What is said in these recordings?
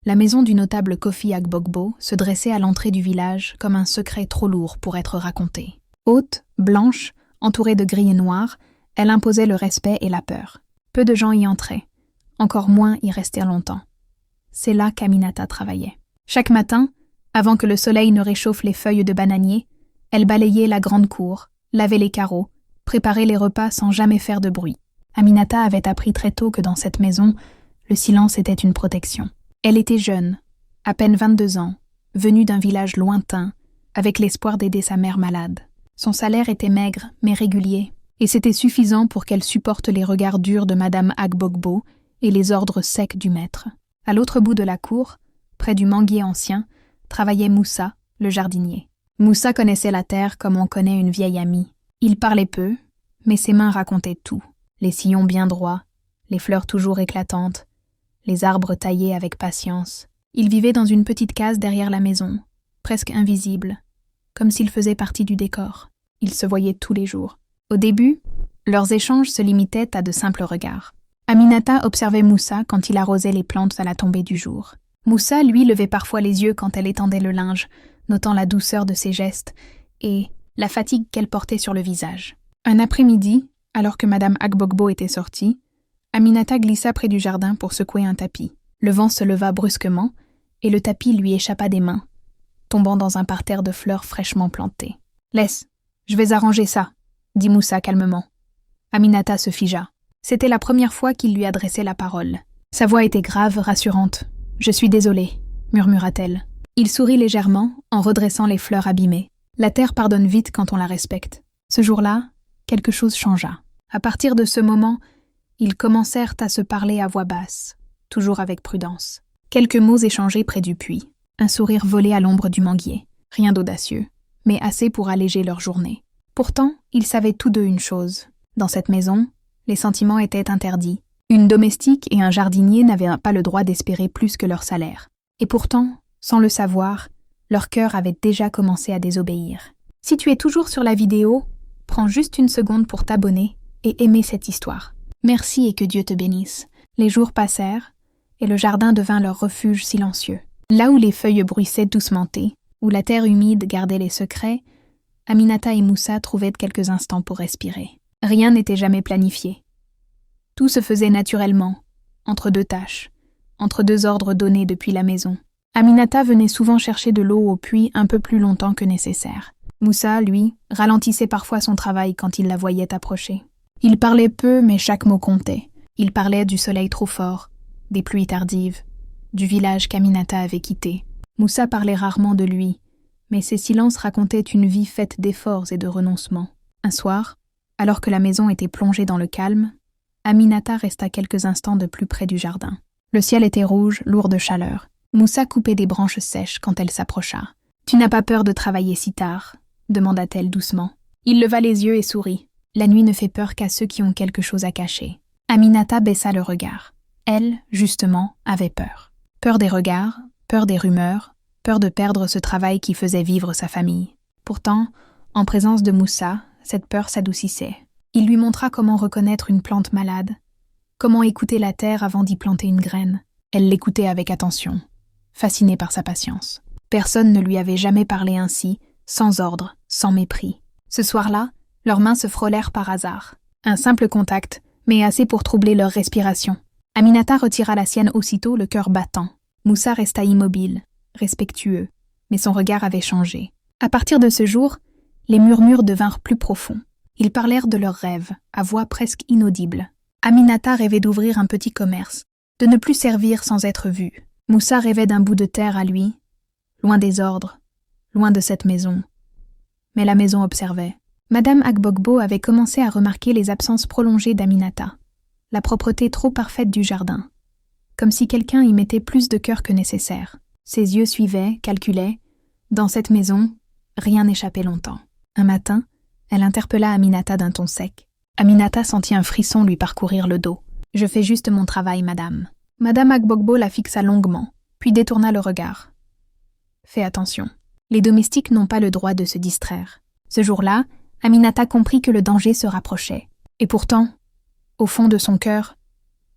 La maison du notable Kofi Agbogbo se dressait à l'entrée du village comme un secret trop lourd pour être raconté. Haute, blanche, entourée de grilles noires, elle imposait le respect et la peur. Peu de gens y entraient, encore moins y restaient longtemps. C'est là qu'Aminata travaillait. Chaque matin, avant que le soleil ne réchauffe les feuilles de bananier, elle balayait la grande cour, lavait les carreaux, préparait les repas sans jamais faire de bruit. Aminata avait appris très tôt que dans cette maison, le silence était une protection. Elle était jeune, à peine 22 ans, venue d'un village lointain, avec l'espoir d'aider sa mère malade. Son salaire était maigre, mais régulier, et c'était suffisant pour qu'elle supporte les regards durs de Madame Agbogbo et les ordres secs du maître. À l'autre bout de la cour, près du manguier ancien, travaillait Moussa, le jardinier. Moussa connaissait la terre comme on connaît une vieille amie. Il parlait peu, mais ses mains racontaient tout. Les sillons bien droits, les fleurs toujours éclatantes, les arbres taillés avec patience. Il vivait dans une petite case derrière la maison, presque invisible, comme s'il faisait partie du décor. Ils se voyaient tous les jours. Au début, leurs échanges se limitaient à de simples regards. Aminata observait Moussa quand il arrosait les plantes à la tombée du jour. Moussa, lui, levait parfois les yeux quand elle étendait le linge, notant la douceur de ses gestes et la fatigue qu'elle portait sur le visage. Un après-midi, alors que Madame Agbogbo était sortie, Aminata glissa près du jardin pour secouer un tapis. Le vent se leva brusquement et le tapis lui échappa des mains, tombant dans un parterre de fleurs fraîchement plantées. « Laisse, je vais arranger ça », dit Moussa calmement. Aminata se figea. C'était la première fois qu'il lui adressait la parole. Sa voix était grave, rassurante. « Je suis désolée », murmura-t-elle. Il sourit légèrement en redressant les fleurs abîmées. La terre pardonne vite quand on la respecte. Ce jour-là, quelque chose changea. À partir de ce moment, ils commencèrent à se parler à voix basse, toujours avec prudence. Quelques mots échangés près du puits. Un sourire volé à l'ombre du manguier. Rien d'audacieux, mais assez pour alléger leur journée. Pourtant, ils savaient tous deux une chose. Dans cette maison, les sentiments étaient interdits. Une domestique et un jardinier n'avaient pas le droit d'espérer plus que leur salaire. Et pourtant, sans le savoir, leur cœur avait déjà commencé à désobéir. Si tu es toujours sur la vidéo, prends juste une seconde pour t'abonner et aimer cette histoire. Merci et que Dieu te bénisse. Les jours passèrent, et le jardin devint leur refuge silencieux. Là où les feuilles bruissaient doucement, où la terre humide gardait les secrets, Aminata et Moussa trouvaient quelques instants pour respirer. Rien n'était jamais planifié. Tout se faisait naturellement, entre deux tâches, entre deux ordres donnés depuis la maison. Aminata venait souvent chercher de l'eau au puits un peu plus longtemps que nécessaire. Moussa, lui, ralentissait parfois son travail quand il la voyait approcher. Il parlait peu, mais chaque mot comptait. Il parlait du soleil trop fort, des pluies tardives, du village qu'Aminata avait quitté. Moussa parlait rarement de lui, mais ses silences racontaient une vie faite d'efforts et de renoncements. Un soir, alors que la maison était plongée dans le calme, Aminata resta quelques instants de plus près du jardin. Le ciel était rouge, lourd de chaleur. Moussa coupait des branches sèches quand elle s'approcha. « Tu n'as pas peur de travailler si tard ?» demanda-t-elle doucement. Il leva les yeux et sourit. La nuit ne fait peur qu'à ceux qui ont quelque chose à cacher. Aminata baissa le regard. Elle, justement, avait peur. Peur des regards, peur des rumeurs, peur de perdre ce travail qui faisait vivre sa famille. Pourtant, en présence de Moussa, cette peur s'adoucissait. Il lui montra comment reconnaître une plante malade, comment écouter la terre avant d'y planter une graine. Elle l'écoutait avec attention, fascinée par sa patience. Personne ne lui avait jamais parlé ainsi, sans ordre, sans mépris. Ce soir-là, leurs mains se frôlèrent par hasard. Un simple contact, mais assez pour troubler leur respiration. Aminata retira la sienne aussitôt, le cœur battant. Moussa resta immobile, respectueux, mais son regard avait changé. À partir de ce jour, les murmures devinrent plus profonds. Ils parlèrent de leurs rêves, à voix presque inaudible. Aminata rêvait d'ouvrir un petit commerce, de ne plus servir sans être vue. Moussa rêvait d'un bout de terre à lui, loin des ordres, loin de cette maison. Mais la maison observait. Madame Agbogbo avait commencé à remarquer les absences prolongées d'Aminata, la propreté trop parfaite du jardin, comme si quelqu'un y mettait plus de cœur que nécessaire. Ses yeux suivaient, calculaient. Dans cette maison, rien n'échappait longtemps. Un matin, elle interpella Aminata d'un ton sec. Aminata sentit un frisson lui parcourir le dos. « Je fais juste mon travail, madame. » Madame Agbogbo la fixa longuement, puis détourna le regard. « Fais attention. Les domestiques n'ont pas le droit de se distraire. » Ce jour-là, Aminata comprit que le danger se rapprochait. Et pourtant, au fond de son cœur,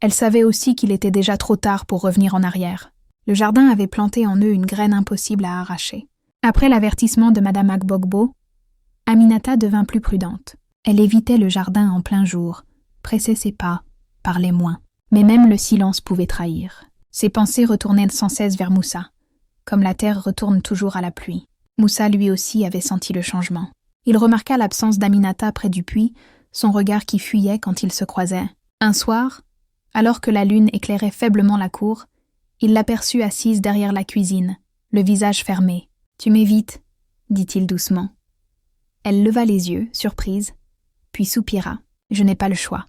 elle savait aussi qu'il était déjà trop tard pour revenir en arrière. Le jardin avait planté en eux une graine impossible à arracher. Après l'avertissement de Madame Agbogbo, Aminata devint plus prudente. Elle évitait le jardin en plein jour, pressait ses pas, parlait moins. Mais même le silence pouvait trahir. Ses pensées retournaient sans cesse vers Moussa, comme la terre retourne toujours à la pluie. Moussa lui aussi avait senti le changement. Il remarqua l'absence d'Aminata près du puits, son regard qui fuyait quand ils se croisaient. Un soir, alors que la lune éclairait faiblement la cour, il l'aperçut assise derrière la cuisine, le visage fermé. « Tu m'évites » dit-il doucement. Elle leva les yeux, surprise, puis soupira. « Je n'ai pas le choix.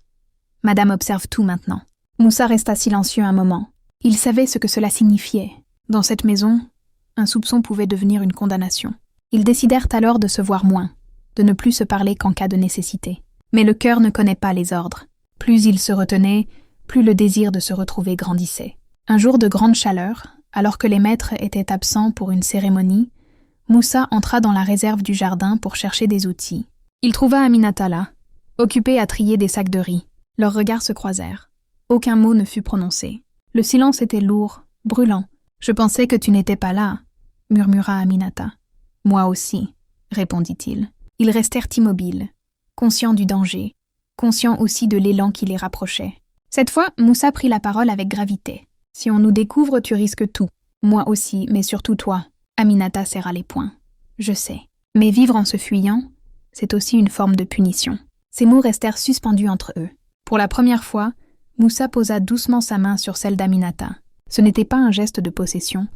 Madame observe tout maintenant. » Moussa resta silencieux un moment. Il savait ce que cela signifiait. Dans cette maison, un soupçon pouvait devenir une condamnation. Ils décidèrent alors de se voir moins, de ne plus se parler qu'en cas de nécessité. Mais le cœur ne connaît pas les ordres. Plus ils se retenaient, plus le désir de se retrouver grandissait. Un jour de grande chaleur, alors que les maîtres étaient absents pour une cérémonie, Moussa entra dans la réserve du jardin pour chercher des outils. Il trouva Aminata là, occupée à trier des sacs de riz. Leurs regards se croisèrent. Aucun mot ne fut prononcé. Le silence était lourd, brûlant. « Je pensais que tu n'étais pas là », murmura Aminata. « Moi aussi », répondit-il. Ils restèrent immobiles, conscients du danger, conscients aussi de l'élan qui les rapprochait. Cette fois, Moussa prit la parole avec gravité. « Si on nous découvre, tu risques tout. Moi aussi, mais surtout toi. » Aminata serra les poings. « Je sais. Mais vivre en se fuyant, c'est aussi une forme de punition. » Ces mots restèrent suspendus entre eux. Pour la première fois, Moussa posa doucement sa main sur celle d'Aminata. Ce n'était pas un geste de possession,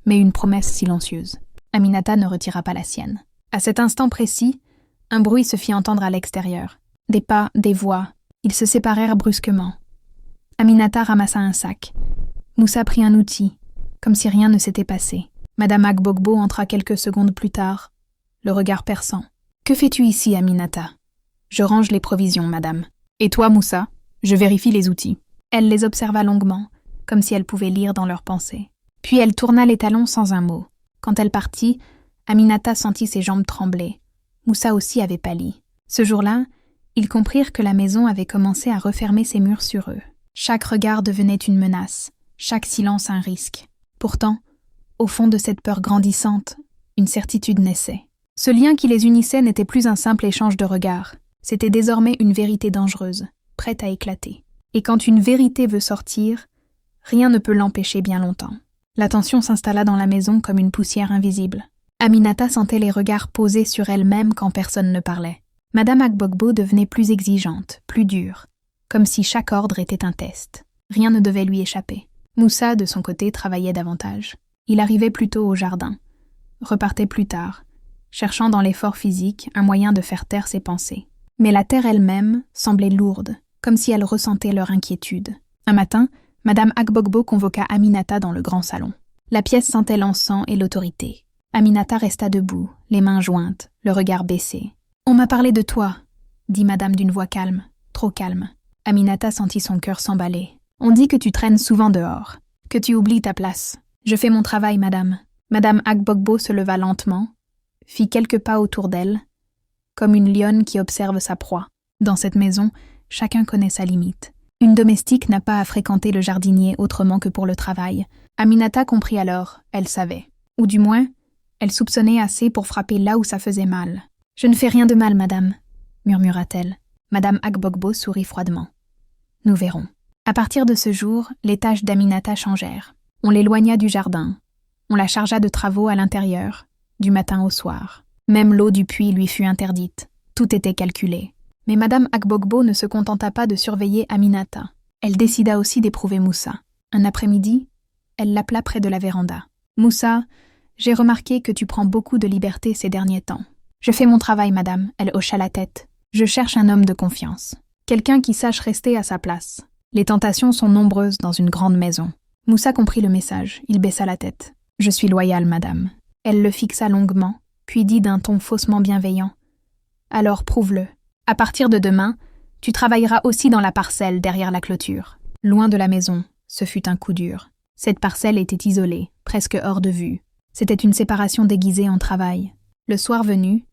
mais une promesse silencieuse. Aminata ne retira pas la sienne. À cet instant précis, un bruit se fit entendre à l'extérieur. Des pas, des voix. Ils se séparèrent brusquement. Aminata ramassa un sac. Moussa prit un outil, comme si rien ne s'était passé. Madame Agbogbo entra quelques secondes plus tard, le regard perçant. « Que fais-tu ici, Aminata ?»« Je range les provisions, madame. »« Et toi, Moussa ?» ?»« Je vérifie les outils. » Elle les observa longuement, comme si elle pouvait lire dans leurs pensées. Puis elle tourna les talons sans un mot. Quand elle partit, Aminata sentit ses jambes trembler. Moussa aussi avait pâli. Ce jour-là, ils comprirent que la maison avait commencé à refermer ses murs sur eux. Chaque regard devenait une menace, chaque silence un risque. Pourtant, au fond de cette peur grandissante, une certitude naissait. Ce lien qui les unissait n'était plus un simple échange de regards. C'était désormais une vérité dangereuse, prête à éclater. Et quand une vérité veut sortir, rien ne peut l'empêcher bien longtemps. La tension s'installa dans la maison comme une poussière invisible. Aminata sentait les regards posés sur elle-même quand personne ne parlait. Madame Agbogbo devenait plus exigeante, plus dure, comme si chaque ordre était un test. Rien ne devait lui échapper. Moussa, de son côté, travaillait davantage. Il arrivait plus tôt au jardin, repartait plus tard, cherchant dans l'effort physique un moyen de faire taire ses pensées. Mais la terre elle-même semblait lourde, comme si elle ressentait leur inquiétude. Un matin, Madame Agbogbo convoqua Aminata dans le grand salon. La pièce sentait l'encens et l'autorité. Aminata resta debout, les mains jointes, le regard baissé. « On m'a parlé de toi », dit Madame d'une voix calme, trop calme. Aminata sentit son cœur s'emballer. « On dit que tu traînes souvent dehors, que tu oublies ta place. Je fais mon travail, madame. » Madame Agbogbo se leva lentement, fit quelques pas autour d'elle, comme une lionne qui observe sa proie. Dans cette maison, chacun connaît sa limite. Une domestique n'a pas à fréquenter le jardinier autrement que pour le travail. Aminata comprit alors, elle savait. Ou du moins, elle soupçonnait assez pour frapper là où ça faisait mal. « Je ne fais rien de mal, madame, » murmura-t-elle. Madame Agbogbo sourit froidement. « Nous verrons. » À partir de ce jour, les tâches d'Aminata changèrent. On l'éloigna du jardin. On la chargea de travaux à l'intérieur, du matin au soir. Même l'eau du puits lui fut interdite. Tout était calculé. Mais Madame Agbogbo ne se contenta pas de surveiller Aminata. Elle décida aussi d'éprouver Moussa. Un après-midi, elle l'appela près de la véranda. « Moussa, j'ai remarqué que tu prends beaucoup de liberté ces derniers temps. »« Je fais mon travail, madame. » Elle hocha la tête. « Je cherche un homme de confiance. Quelqu'un qui sache rester à sa place. Les tentations sont nombreuses dans une grande maison. » Moussa comprit le message. Il baissa la tête. « Je suis loyal, madame. » Elle le fixa longuement, puis dit d'un ton faussement bienveillant. « Alors prouve-le. À partir de demain, tu travailleras aussi dans la parcelle derrière la clôture. » Loin de la maison, ce fut un coup dur. Cette parcelle était isolée, presque hors de vue. C'était une séparation déguisée en travail. Le soir venu,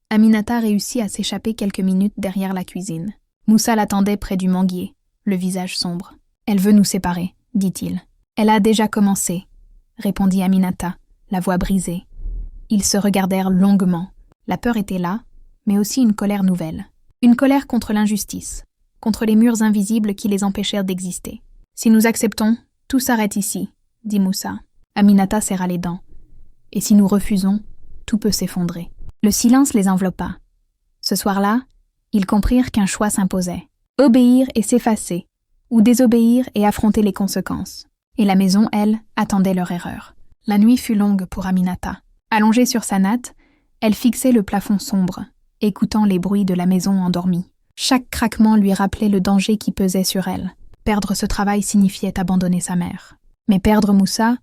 Aminata réussit à s'échapper quelques minutes derrière la cuisine. Moussa l'attendait près du manguier, le visage sombre. « Elle veut nous séparer, dit-il. Elle a déjà commencé. répondit Aminata, la voix brisée. Ils se regardèrent longuement. La peur était là, mais aussi une colère nouvelle. Une colère contre l'injustice, contre les murs invisibles qui les empêchèrent d'exister. « Si nous acceptons, tout s'arrête ici, » dit Moussa. Aminata serra les dents. « Et si nous refusons, tout peut s'effondrer. » Le silence les enveloppa. Ce soir-là, ils comprirent qu'un choix s'imposait. Obéir et s'effacer, ou désobéir et affronter les conséquences. Et la maison, elle, attendait leur erreur. La nuit fut longue pour Aminata. Allongée sur sa natte, elle fixait le plafond sombre, écoutant les bruits de la maison endormie. Chaque craquement lui rappelait le danger qui pesait sur elle. Perdre ce travail signifiait abandonner sa mère. Mais perdre Moussa,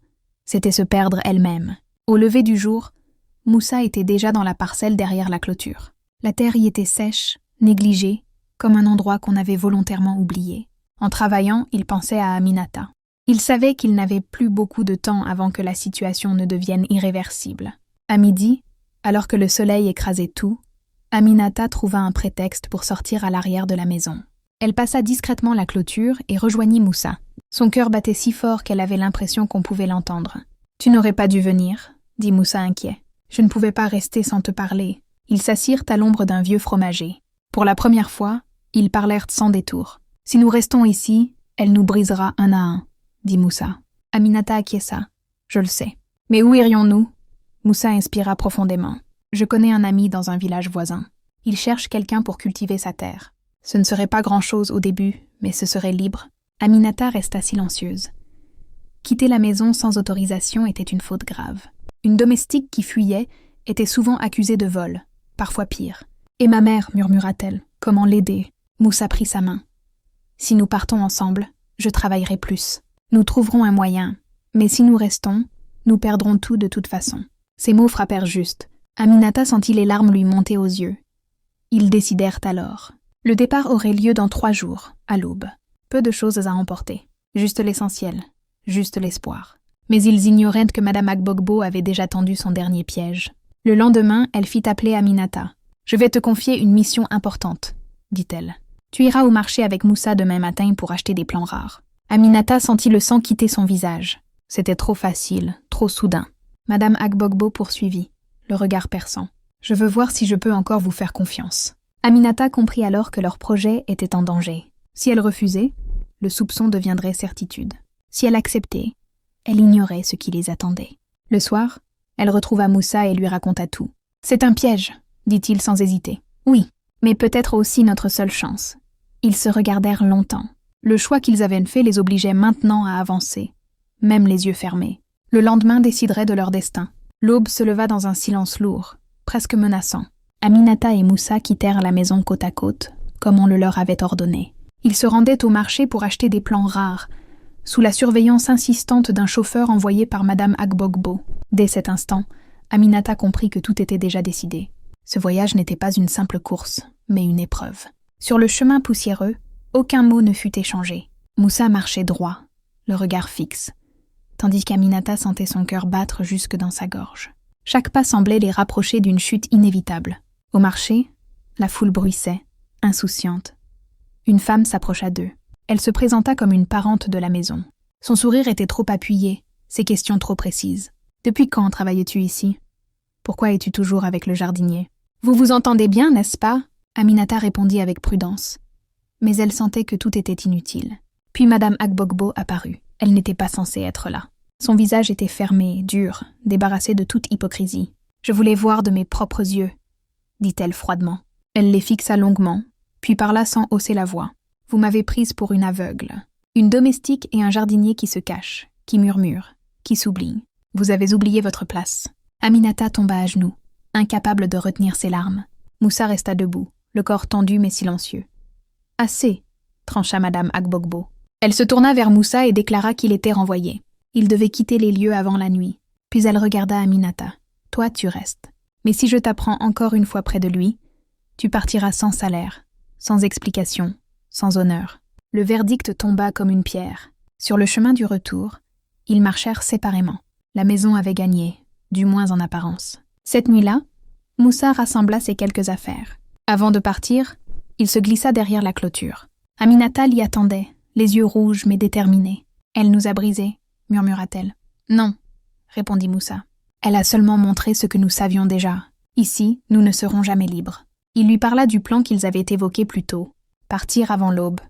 c'était se perdre elle-même. Au lever du jour, Moussa était déjà dans la parcelle derrière la clôture. La terre y était sèche, négligée, comme un endroit qu'on avait volontairement oublié. En travaillant, il pensait à Aminata. Il savait qu'il n'avait plus beaucoup de temps avant que la situation ne devienne irréversible. À midi, alors que le soleil écrasait tout, Aminata trouva un prétexte pour sortir à l'arrière de la maison. Elle passa discrètement la clôture et rejoignit Moussa. Son cœur battait si fort qu'elle avait l'impression qu'on pouvait l'entendre. « Tu n'aurais pas dû venir, » dit Moussa inquiet. « Je ne pouvais pas rester sans te parler. » Ils s'assirent à l'ombre d'un vieux fromager. Pour la première fois, ils parlèrent sans détour. « Si nous restons ici, elle nous brisera un à un, » dit Moussa. Aminata acquiesça. « Je le sais. Mais où irions-nous » Moussa inspira profondément. « Je connais un ami dans un village voisin. Il cherche quelqu'un pour cultiver sa terre. Ce ne serait pas grand-chose au début, mais ce serait libre. » Aminata resta silencieuse. Quitter la maison sans autorisation était une faute grave. Une domestique qui fuyait était souvent accusée de vol, parfois pire. « Et ma mère, murmura-t-elle, comment l'aider ?» Moussa prit sa main. « Si nous partons ensemble, je travaillerai plus. Nous trouverons un moyen. Mais si nous restons, nous perdrons tout de toute façon. » Ces mots frappèrent juste. Aminata sentit les larmes lui monter aux yeux. Ils décidèrent alors. Le départ aurait lieu dans 3 jours, à l'aube. Peu de choses à emporter. Juste l'essentiel. Juste l'espoir. Mais ils ignoraient que Madame Agbogbo avait déjà tendu son dernier piège. Le lendemain, elle fit appeler Aminata. « Je vais te confier une mission importante, » dit-elle. « Tu iras au marché avec Moussa demain matin pour acheter des plants rares. » Aminata sentit le sang quitter son visage. C'était trop facile, trop soudain. Madame Agbogbo poursuivit, le regard perçant. « Je veux voir si je peux encore vous faire confiance. » Aminata comprit alors que leur projet était en danger. Si elle refusait, le soupçon deviendrait certitude. Si elle acceptait, elle ignorait ce qui les attendait. Le soir, elle retrouva Moussa et lui raconta tout. « C'est un piège, » dit-il sans hésiter. « Oui, mais peut-être aussi notre seule chance. » Ils se regardèrent longtemps. Le choix qu'ils avaient fait les obligeait maintenant à avancer, même les yeux fermés. Le lendemain déciderait de leur destin. L'aube se leva dans un silence lourd, presque menaçant. Aminata et Moussa quittèrent la maison côte à côte, comme on le leur avait ordonné. Ils se rendaient au marché pour acheter des plants rares, sous la surveillance insistante d'un chauffeur envoyé par Madame Agbogbo. Dès cet instant, Aminata comprit que tout était déjà décidé. Ce voyage n'était pas une simple course, mais une épreuve. Sur le chemin poussiéreux, aucun mot ne fut échangé. Moussa marchait droit, le regard fixe, tandis qu'Aminata sentait son cœur battre jusque dans sa gorge. Chaque pas semblait les rapprocher d'une chute inévitable. Au marché, la foule bruissait, insouciante. Une femme s'approcha d'eux. Elle se présenta comme une parente de la maison. Son sourire était trop appuyé, ses questions trop précises. « Depuis quand travailles-tu ici ? Pourquoi es-tu toujours avec le jardinier ? Vous vous entendez bien, n'est-ce pas ?» Aminata répondit avec prudence. Mais elle sentait que tout était inutile. Puis Madame Agbogbo apparut. Elle n'était pas censée être là. Son visage était fermé, dur, débarrassé de toute hypocrisie. « Je voulais voir de mes propres yeux, » dit-elle froidement. Elle les fixa longuement, puis parla sans hausser la voix. « Vous m'avez prise pour une aveugle. Une domestique et un jardinier qui se cachent, qui murmurent, qui s'oublient. Vous avez oublié votre place. » Aminata tomba à genoux, incapable de retenir ses larmes. Moussa resta debout, le corps tendu mais silencieux. « Assez, » trancha Madame Agbogbo. Elle se tourna vers Moussa et déclara qu'il était renvoyé. Il devait quitter les lieux avant la nuit. Puis elle regarda Aminata. « Toi, tu restes. Mais si je t'apprends encore une fois près de lui, tu partiras sans salaire, sans explication, sans honneur. » Le verdict tomba comme une pierre. Sur le chemin du retour, ils marchèrent séparément. La maison avait gagné, du moins en apparence. Cette nuit-là, Moussa rassembla ses quelques affaires. Avant de partir, il se glissa derrière la clôture. Aminata l'y attendait, les yeux rouges mais déterminés. « Elle nous a brisés », murmura-t-elle. « Non, répondit Moussa. Elle a seulement montré ce que nous savions déjà. Ici, nous ne serons jamais libres. Il lui parla du plan qu'ils avaient évoqué plus tôt. Partir avant l'aube,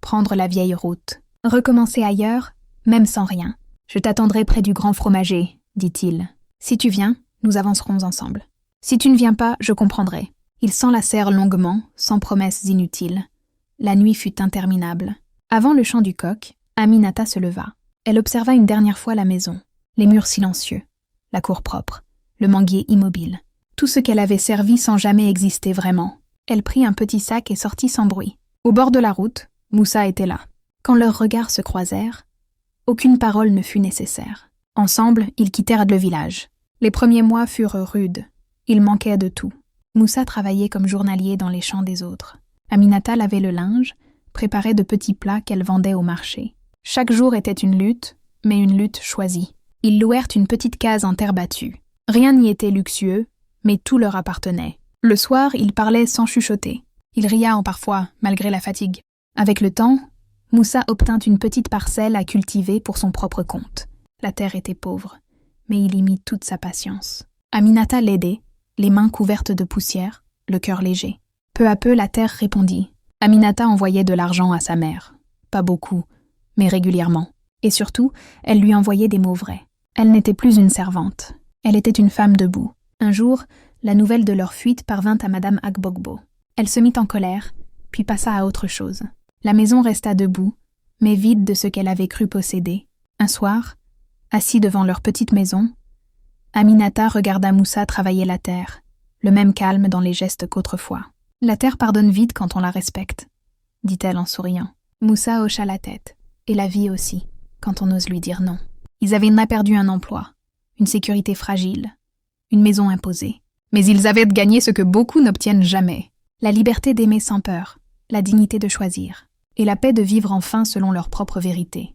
prendre la vieille route, recommencer ailleurs, même sans rien. Je t'attendrai près du grand fromager, dit-il. Si tu viens, nous avancerons ensemble. Si tu ne viens pas, je comprendrai. Ils s'enlacèrent longuement, sans promesses inutiles. La nuit fut interminable. Avant le chant du coq, Aminata se leva. Elle observa une dernière fois la maison, les murs silencieux, la cour propre, le manguier immobile. Tout ce qu'elle avait servi sans jamais exister vraiment. Elle prit un petit sac et sortit sans bruit. Au bord de la route, Moussa était là. Quand leurs regards se croisèrent, aucune parole ne fut nécessaire. Ensemble, ils quittèrent le village. Les premiers mois furent rudes. Il manquait de tout. Moussa travaillait comme journalier dans les champs des autres. Aminata lavait le linge, préparait de petits plats qu'elle vendait au marché. Chaque jour était une lutte, mais une lutte choisie. Ils louèrent une petite case en terre battue. Rien n'y était luxueux, mais tout leur appartenait. Le soir, ils parlaient sans chuchoter. Il ria parfois, malgré la fatigue. Avec le temps, Moussa obtint une petite parcelle à cultiver pour son propre compte. La terre était pauvre, mais il y mit toute sa patience. Aminata l'aidait, les mains couvertes de poussière, le cœur léger. Peu à peu, la terre répondit. Aminata envoyait de l'argent à sa mère. Pas beaucoup, mais régulièrement. Et surtout, elle lui envoyait des mots vrais. Elle n'était plus une servante. Elle était une femme debout. Un jour, la nouvelle de leur fuite parvint à Madame Agbogbo. Elle se mit en colère, puis passa à autre chose. La maison resta debout, mais vide de ce qu'elle avait cru posséder. Un soir, assis devant leur petite maison, Aminata regarda Moussa travailler la terre, le même calme dans les gestes qu'autrefois. « La terre pardonne vite quand on la respecte », dit-elle en souriant. Moussa hocha la tête, et la vie aussi, quand on ose lui dire non. Ils avaient perdu un emploi, une sécurité fragile, une maison imposée. Mais ils avaient gagné ce que beaucoup n'obtiennent jamais, la liberté d'aimer sans peur, la dignité de choisir, et la paix de vivre enfin selon leur propre vérité.